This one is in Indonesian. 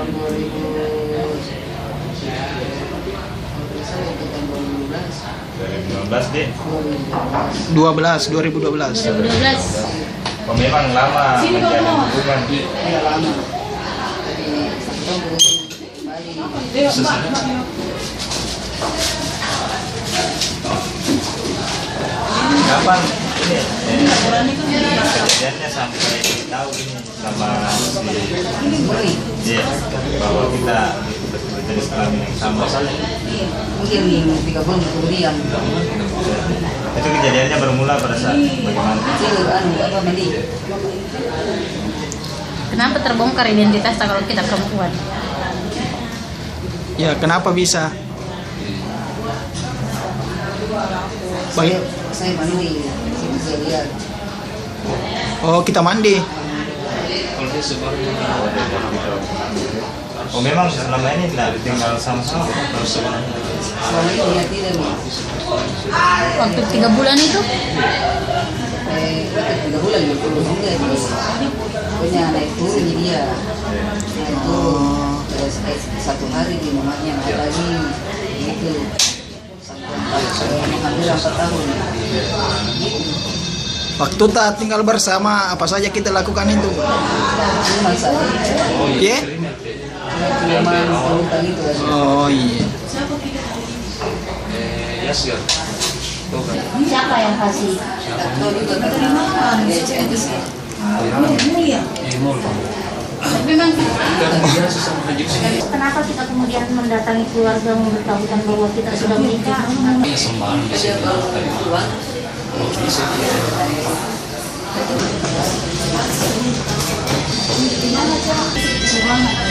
tahun 2015 deh. 2012. 2012. Oh, memang lama menjalin hubungan. Iya lama. Tapi satu tahun kembali. Kapan ini kejadiannya sampai tahu ini sama si bahwa kita berjenis kelamin yang sama? Mungkin 3 bulan kemudian. Itu kejadiannya bermula pada saat bagaimana? Mandi. Kenapa terbongkar identitas kalau kita perempuan? Ya, kenapa bisa? Baik. Saya mandi, saya bisa lihat. Oh, kita mandi. Oh, memang selama ini tidak tinggal sama-sama. Selama ini dia tidak nih. Waktu 3 bulan itu? 3 bulan ya, enggak dia. Punya naik turun dia. Naik turun. Terus 1 hari di mamanya naik lagi. Gitu. Hampir 4 tahun. Waktu tak tinggal bersama, apa saja kita lakukan itu? Cuma saja. Ya? Cuma hutang itu aja. Oh iya. Siapa yang kasih? Tahu juga karena dia itu sih. Tapi memang kenapa kita kemudian mendatangi keluarga memberitahukan bahwa kita sudah menikah? Dia baru keluar. Gimana sih?